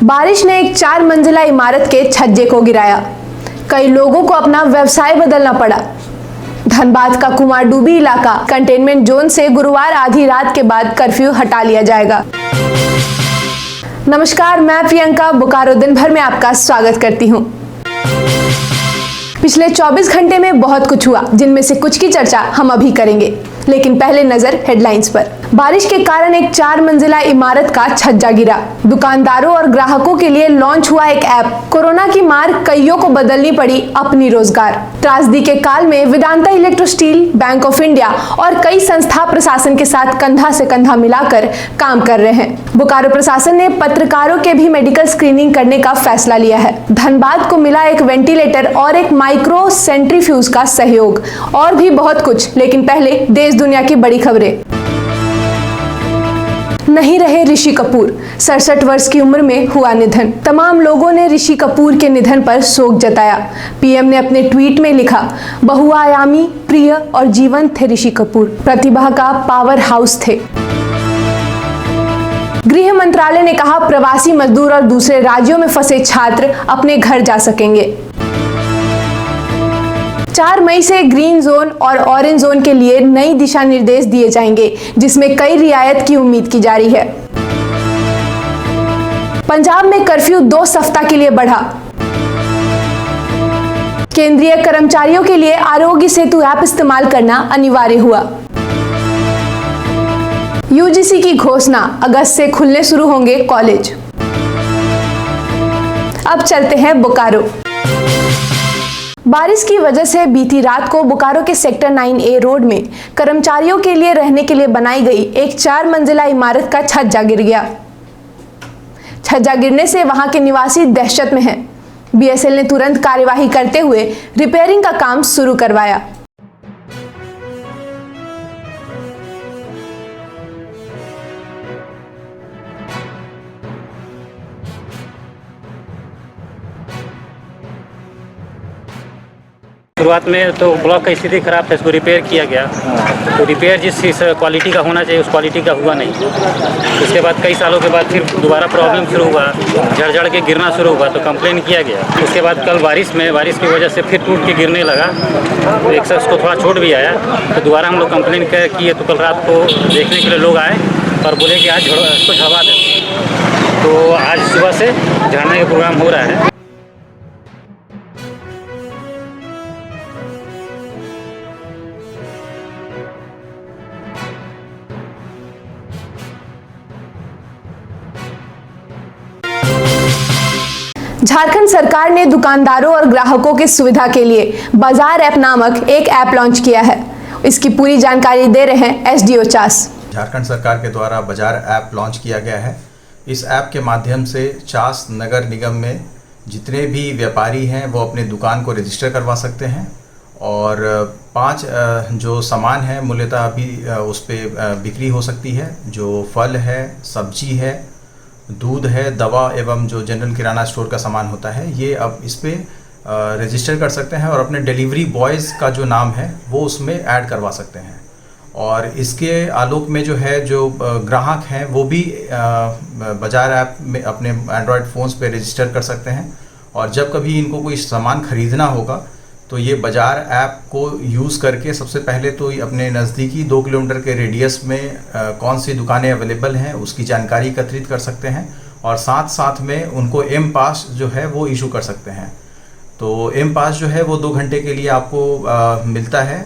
बारिश ने एक 4 मंजिला इमारत के छज्जे को गिराया। कई लोगों को अपना व्यवसाय बदलना पड़ा। धनबाद का कुमारडूबी इलाका कंटेनमेंट जोन से गुरुवार आधी रात के बाद कर्फ्यू हटा लिया जाएगा। नमस्कार, मैं प्रियंका बोकारो दिन भर में आपका स्वागत करती हूँ। पिछले 24 घंटे में बहुत कुछ हुआ, जिनमें से कुछ की चर्चा हम अभी करेंगे, लेकिन पहले नजर हेडलाइंस पर। बारिश के कारण एक 4 मंजिला इमारत का छज्जा गिरा। दुकानदारों और ग्राहकों के लिए लॉन्च हुआ एक ऐप। कोरोना की मार कईयों को बदलनी पड़ी अपनी रोजगार। त्रासदी के काल में Vedanta electro steel, bank of India और कई संस्था प्रशासन के साथ कंधा से कंधा मिलाकर काम कर रहे हैं। बोकारो प्रशासन ने पत्रकारों के भी मेडिकल स्क्रीनिंग करने का फैसला लिया है। धनबाद को मिला एक वेंटिलेटर और एक माइक्रो सेंट्रीफ्यूज का सहयोग, और भी बहुत कुछ। लेकिन पहले देश दुनिया की बड़ी खबरें। नहीं रहे ऋषि कपूर, 67 वर्ष की उम्र में हुआ निधन। तमाम लोगों ने ऋषि कपूर के निधन पर शोक जताया। पीएम ने अपने ट्वीट में लिखा, बहुआयामी, प्रिय और जीवंत थे ऋषि कपूर, प्रतिभा का पावर हाउस थे। गृह मंत्रालय ने कहा, प्रवासी मजदूर और दूसरे राज्यों में फंसे छात्र अपने घर जा सकेंगे। 4 मई से ग्रीन जोन और ऑरेंज जोन के लिए नई दिशा निर्देश दिए जाएंगे, जिसमें कई रियायत की उम्मीद की जा रही है। पंजाब में कर्फ्यू 2 सप्ताह के लिए बढ़ा। केंद्रीय कर्मचारियों के लिए आरोग्य सेतु ऐप इस्तेमाल करना अनिवार्य हुआ। यूजीसी की घोषणा, अगस्त से खुलने शुरू होंगे कॉलेज। अब चलते हैं बोकारो। बारिश की वजह से बीती रात को बोकारो के सेक्टर 9A रोड में कर्मचारियों के लिए रहने के लिए बनाई गई एक 4 मंजिला इमारत का छज्जा गिर गया। छज्जा गिरने से वहां के निवासी दहशत में हैं। बीएसएल ने तुरंत कार्यवाही करते हुए रिपेयरिंग का काम शुरू करवाया। शुरुआत में तो ब्लॉक का स्थिति खराब था, इसको रिपेयर किया गया। तो रिपेयर जिस क्वालिटी का होना चाहिए उस क्वालिटी का हुआ नहीं। उसके बाद कई सालों के बाद फिर दोबारा प्रॉब्लम शुरू हुआ, झड़ के गिरना शुरू हुआ, तो कंप्लेन किया गया। उसके बाद कल बारिश की वजह से फिर टूट के गिरने लगा, तो एक शख्स को थोड़ा चोट भी आया। तो दोबारा हम लोग कंप्लेन किए, तो कल रात को देखने के लिए लोग आए और बोले कि आज इसको झड़वा दें। तो आज सुबह से झड़ने का प्रोग्राम हो रहा है। झारखंड सरकार ने दुकानदारों और ग्राहकों की सुविधा के लिए बाजार ऐप नामक एक ऐप लॉन्च किया है। इसकी पूरी जानकारी दे रहे हैं एसडीओ चास। झारखंड सरकार के द्वारा बाजार ऐप लॉन्च किया गया है। इस ऐप के माध्यम से चास नगर निगम में जितने भी व्यापारी हैं वो अपने दुकान को रजिस्टर करवा सकते हैं, और 5 जो सामान है मूल्यतः अभी उस पर बिक्री हो सकती है। जो फल है, सब्जी है, दूध है, दवा एवं जो जनरल किराना स्टोर का सामान होता है, ये अब इस पर रजिस्टर कर सकते हैं और अपने डिलीवरी बॉयज़ का जो नाम है वो उसमें ऐड करवा सकते हैं। और इसके आलोक में जो है, जो ग्राहक हैं वो भी बाजार ऐप में अपने एंड्रॉयड फ़ोन्स पे रजिस्टर कर सकते हैं, और जब कभी इनको कोई सामान ख़रीदना होगा तो ये बाजार ऐप को यूज़ करके सबसे पहले तो अपने नज़दीकी 2 किलोमीटर के रेडियस में कौन सी दुकानें अवेलेबल हैं उसकी जानकारी एकत्रित कर सकते हैं, और साथ साथ में उनको एम पास जो है वो इशू कर सकते हैं। तो एम पास जो है वो 2 घंटे के लिए आपको मिलता है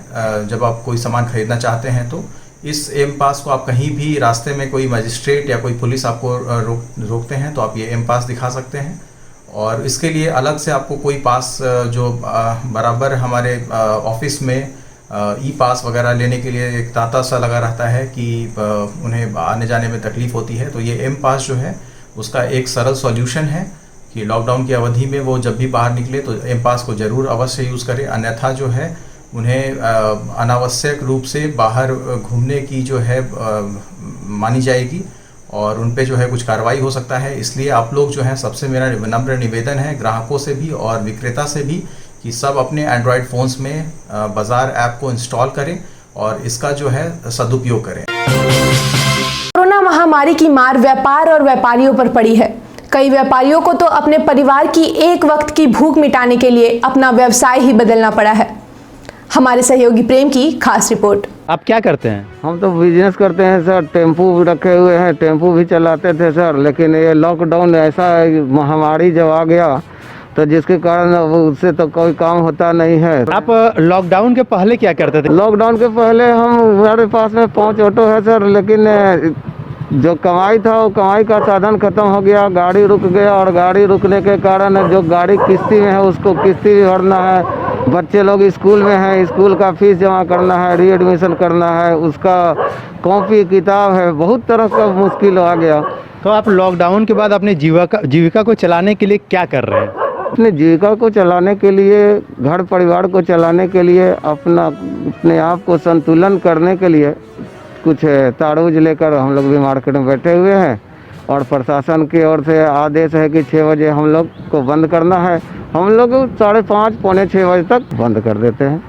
जब आप कोई सामान ख़रीदना चाहते हैं। तो इस एम पास को आप कहीं भी रास्ते में कोई मजिस्ट्रेट या कोई पुलिस आपको रोकते हैं तो आप ये एम पास दिखा सकते हैं। और इसके लिए अलग से आपको कोई पास जो बराबर हमारे ऑफिस में ई पास वगैरह लेने के लिए एक तांता सा लगा रहता है कि उन्हें आने जाने में तकलीफ़ होती है, तो ये एम पास जो है उसका एक सरल सॉल्यूशन है कि लॉकडाउन की अवधि में वो जब भी बाहर निकले तो एम पास को ज़रूर अवश्य यूज़ करें, अन्यथा जो है उन्हें अनावश्यक रूप से बाहर घूमने की जो है मानी जाएगी और उन पे जो है कुछ कार्रवाई हो सकता है। इसलिए आप लोग जो हैं, सबसे मेरा नम्र निवेदन है ग्राहकों से भी और विक्रेता से भी कि सब अपने एंड्रॉयड फ़ोन्स में बाज़ार ऐप को इंस्टॉल करें और इसका जो है सदुपयोग करें। कोरोना महामारी की मार व्यापार और व्यापारियों पर पड़ी है। कई व्यापारियों को तो अपने परिवार की एक वक्त की भूख मिटाने के लिए अपना व्यवसाय ही बदलना पड़ा है। हमारे सहयोगी प्रेम की खास रिपोर्ट। आप क्या करते हैं? हम तो बिजनेस करते हैं सर, टेम्पू भी रखे हुए हैं, टेम्पू भी चलाते थे सर, लेकिन ये लॉकडाउन ऐसा महामारी जब आ गया तो जिसके कारण अब उससे तो कोई काम होता नहीं है। आप लॉकडाउन के पहले क्या करते थे? लॉकडाउन के पहले हमारे पास में 5 ऑटो है सर, लेकिन जो कमाई था वो कमाई का साधन खत्म हो गया, गाड़ी रुक गया और गाड़ी रुकने के कारण जो गाड़ी किस्ती में है उसको किस्ती भी भरना है, बच्चे लोग स्कूल में हैं, स्कूल का फीस जमा करना है, रीएडमिशन करना है, उसका कॉपी किताब है, बहुत तरह का मुश्किल आ गया। तो आप लॉकडाउन के बाद अपनी जीविका को चलाने के लिए क्या कर रहे हैं? अपने जीविका को चलाने के लिए, घर परिवार को चलाने के लिए, अपने आप को संतुलन करने के लिए कुछ तारुज लेकर हम लोग भी मार्केट में बैठे हुए हैं और प्रशासन की ओर से आदेश है कि 6 बजे हम लोग को बंद करना है। हम लोग 5:30 पौने 6 बजे तक बंद कर देते हैं।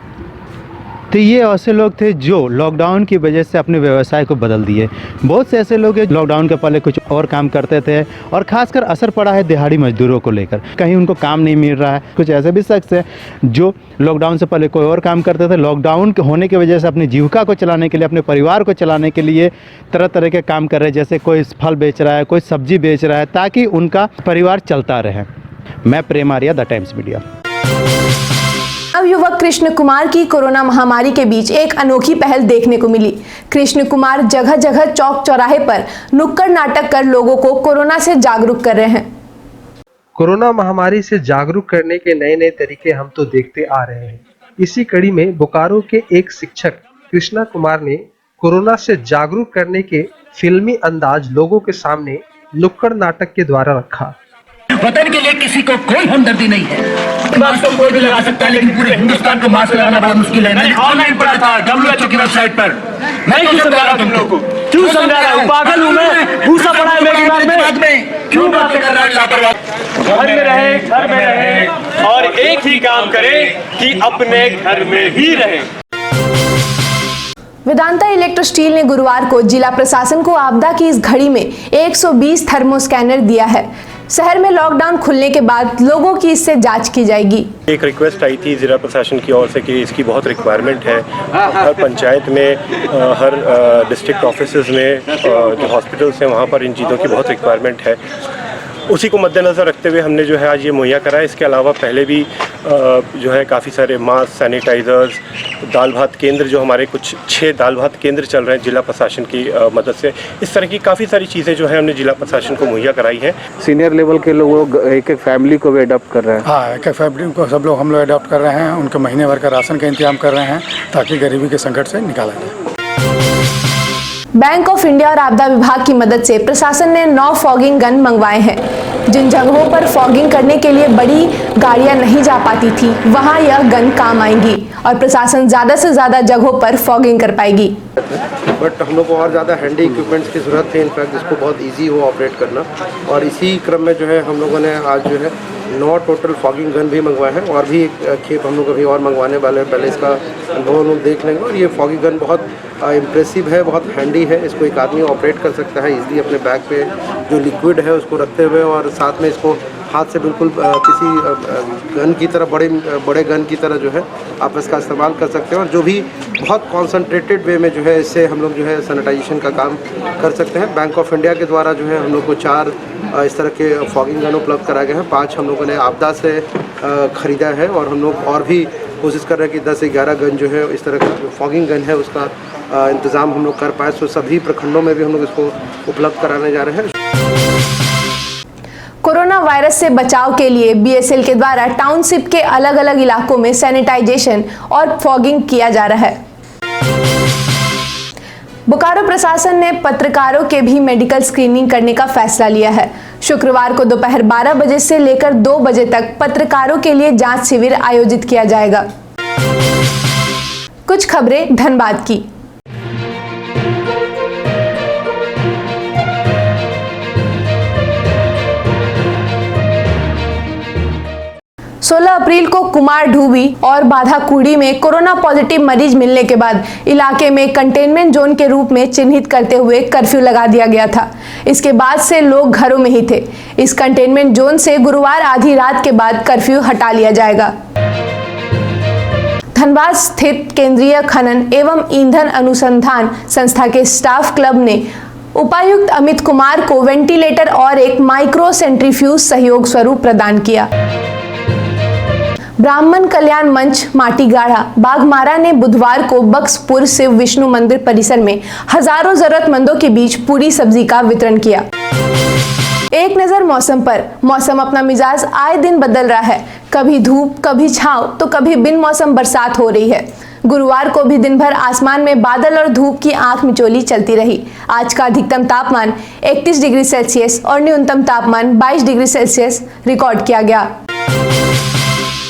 तो ये ऐसे लोग थे जो लॉकडाउन की वजह से अपने व्यवसाय को बदल दिए। बहुत से ऐसे लोग हैं लॉकडाउन के पहले कुछ और काम करते थे और खासकर असर पड़ा है दिहाड़ी मजदूरों को लेकर, कहीं उनको काम नहीं मिल रहा है। कुछ ऐसे भी शख्स हैं जो लॉकडाउन से पहले कोई और काम करते थे, लॉकडाउन होने की वजह से अपनी जीविका को चलाने के लिए, अपने परिवार को चलाने के लिए तरह तरह के काम कर रहे हैं, जैसे कोई फल बेच रहा है, कोई सब्जी बेच रहा है, ताकि उनका परिवार चलता रहे। मैं प्रेम आर्या, द टाइम्स मीडिया। अब युवक कृष्ण कुमार की कोरोना महामारी के बीच एक अनोखी पहल देखने को मिली। कृष्ण कुमार जगह जगह चौक चौराहे पर नुक्कड़ नाटक कर लोगों को कोरोना से जागरूक कर रहे हैं। कोरोना महामारी से जागरूक करने के नए नए तरीके हम तो देखते आ रहे हैं। इसी कड़ी में बोकारो के एक शिक्षक कृष्णा कुमार ने कोरोना से जागरूक करने के फिल्मी अंदाज लोगों के सामने नुक्कड़ नाटक के द्वारा रखा। वतन के लिए किसी को कोई हमदर्दी नहीं है। मास्क तो कोई भी लगा सकता है, लेकिन पूरे हिंदुस्तान को मास्क लगाना बहुत मुश्किल है। मैंने ऑनलाइन पढ़ा था WHO की वेबसाइट पर। मैं क्यों समझा रहा तुम लोग को? क्यों समझा रहा हूँ? पागल हूँ मैं? भूसा पड़ा है मेरे दिमाग में। क्यों बातें कर रहा है लापरवाह? घर में रहे और एक ही काम करें कि अपने घर में ही रहें। वेदांता इलेक्ट्रो स्टील ने गुरुवार को जिला प्रशासन को आपदा की इस घड़ी में 120 थर्मो स्कैनर दिया है। शहर में लॉकडाउन खुलने के बाद लोगों की इससे जांच की जाएगी। एक रिक्वेस्ट आई थी जिला प्रशासन की ओर से कि इसकी बहुत रिक्वायरमेंट है। हर पंचायत में, हर डिस्ट्रिक्ट ऑफिसेज में, जो हॉस्पिटल्स हैं वहाँ पर इन चीज़ों की बहुत रिक्वायरमेंट है। उसी को मद्देनज़र रखते हुए हमने जो है आज ये मुहैया करा है। इसके अलावा पहले भी जो है काफ़ी सारे मास्क, सैनिटाइज़र्स, दाल भात केंद्र, जो हमारे कुछ 6 दाल भात केंद्र चल रहे हैं जिला प्रशासन की मदद से। इस तरह की काफ़ी सारी चीज़ें जो है हमने जिला प्रशासन को मुहैया कराई हैं। सीनियर लेवल के लोग एक एक फैमिली को भी अडॉप्ट कर रहे हैं। हाँ, एक एक फैमिली को सब लोग हम लोग अडॉप्ट कर रहे हैं। उनके महीने भर का राशन का इंतजाम कर रहे हैं ताकि गरीबी के संकट से निकाला जाए। बैंक ऑफ इंडिया और आपदा विभाग की मदद से प्रशासन ने 9 फॉगिंग गन मंगवाए हैं। जिन जगहों पर फॉगिंग करने के लिए बड़ी गाड़ियां नहीं जा पाती थी, वहां यह गन काम आएंगी और प्रशासन ज़्यादा से ज़्यादा जगहों पर फॉगिंग कर पाएगी। बट हम लोग को और ज़्यादा हैंडी इक्विपमेंट्स की ज़रूरत है, इनफैक्ट जिसको बहुत इजी हो ऑपरेट करना। और इसी क्रम में जो है हम लोगों ने आज जो है 9 टोटल फॉगिंग गन भी मंगवाए हैं और भी एक खेप हम लोग अभी और मंगवाने वाले हैं। पहले इसका अनुभव हम लोग देख लेंगे। और ये फॉगिंग गन बहुत इम्प्रेसिव है, बहुत हैंडी है। इसको एक आदमी ऑपरेट कर सकता है इजीली अपने बैग पे जो लिक्विड है उसको रखते हुए, और साथ में इसको हाथ से बिल्कुल किसी गन की तरह, बड़े गन की तरह जो है आप इसका इस्तेमाल कर सकते हैं। और जो भी बहुत कॉन्सनट्रेटेड वे में जो है इससे हम लोग जो है सैनिटाइजेशन का काम कर सकते हैं। बैंक ऑफ इंडिया के द्वारा जो है हम लोग को 4 इस तरह के फॉगिंग गन उपलब्ध कराए गए हैं। 5 हम लोगों ने आपदा से ख़रीदा है और हम लोग और भी कोशिश कर रहे हैं कि 10 से 11 गन जो है इस तरह का जो फॉगिंग गन है उसका इंतज़ाम हम लोग कर पाए। सो सभी प्रखंडों में भी हम लोग इसको उपलब्ध कराने जा रहे हैं। कोरोना वायरस से बचाव के लिए BSL के द्वारा टाउनशिप के अलग अलग इलाकों में सैनिटाइजेशन और फॉगिंग किया जा रहा है। बोकारो प्रशासन ने पत्रकारों के भी मेडिकल स्क्रीनिंग करने का फैसला लिया है। शुक्रवार को दोपहर 12 बजे से लेकर 2 बजे तक पत्रकारों के लिए जांच शिविर आयोजित किया जाएगा। कुछ खबरें धनबाद की। 16 अप्रैल को कुमार ढूबी और बाधाकुड़ी में कोरोना पॉजिटिव मरीज मिलने के बाद इलाके में कंटेनमेंट जोन के रूप में चिन्हित करते हुए कर्फ्यू लगा दिया गया था। इसके बाद से लोग घरों में ही थे। इस कंटेनमेंट जोन से गुरुवार आधी रात के बाद कर्फ्यू हटा लिया जाएगा। धनबाद स्थित केंद्रीय खनन एवं ईंधन अनुसंधान संस्था के स्टाफ क्लब ने उपायुक्त अमित कुमार को वेंटिलेटर और एक माइक्रो सेंट्रीफ्यूज सहयोग स्वरूप प्रदान किया। ब्राह्मण कल्याण मंच माटीगाढ़ा बाघमारा ने बुधवार को बक्सपुर शिव विष्णु मंदिर परिसर में हजारों जरूरतमंदों के बीच पूरी सब्जी का वितरण किया। एक नजर मौसम पर। मौसम अपना मिजाज आए दिन बदल रहा है। कभी धूप, कभी छांव, तो कभी बिन मौसम बरसात हो रही है। गुरुवार को भी दिन भर आसमान में बादल और धूप की आंख मिचौली चलती रही। आज का अधिकतम तापमान 31 डिग्री सेल्सियस और न्यूनतम तापमान 22 डिग्री सेल्सियस रिकॉर्ड किया गया।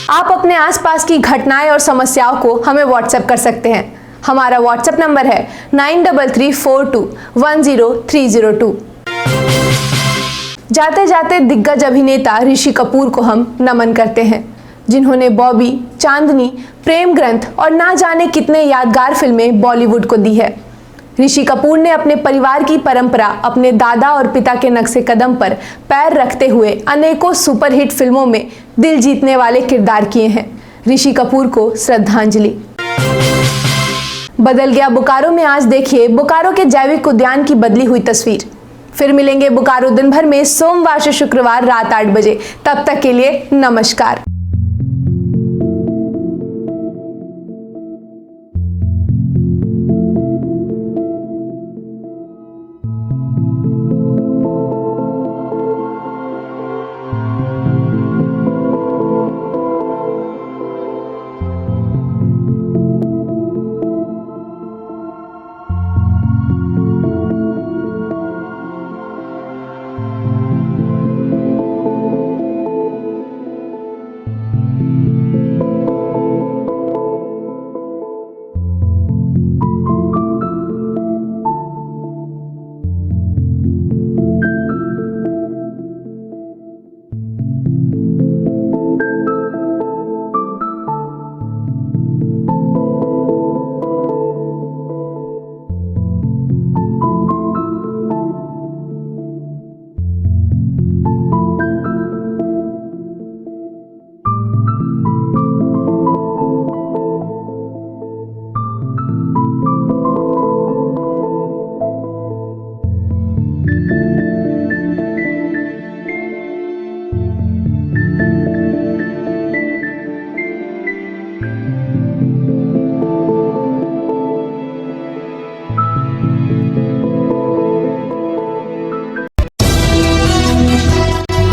आप अपने आसपास की घटनाएं और समस्याओं को हमें व्हाट्सएप कर सकते हैं। हमारा व्हाट्सएप नंबर है 9334210302। जाते जाते दिग्गज अभिनेता ऋषि कपूर को हम नमन करते हैं, जिन्होंने बॉबी, चांदनी, प्रेम ग्रंथ और ना जाने कितने यादगार फिल्में बॉलीवुड को दी है। ऋषि कपूर ने अपने परिवार की परंपरा, अपने दादा और पिता के नक्शे कदम पर पैर रखते हुए अनेकों सुपरहिट फिल्मों में दिल जीतने वाले किरदार किए हैं। ऋषि कपूर को श्रद्धांजलि। बदल गया बोकारो में आज देखिए बोकारो के जैविक उद्यान की बदली हुई तस्वीर। फिर मिलेंगे बोकारो दिन भर में सोमवार से शुक्रवार रात 8 बजे। तब तक के लिए नमस्कार।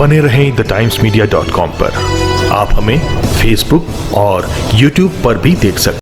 बने रहें thetimesmedia.com पर। आप हमें फेसबुक और यूट्यूब पर भी देख सकते हैं।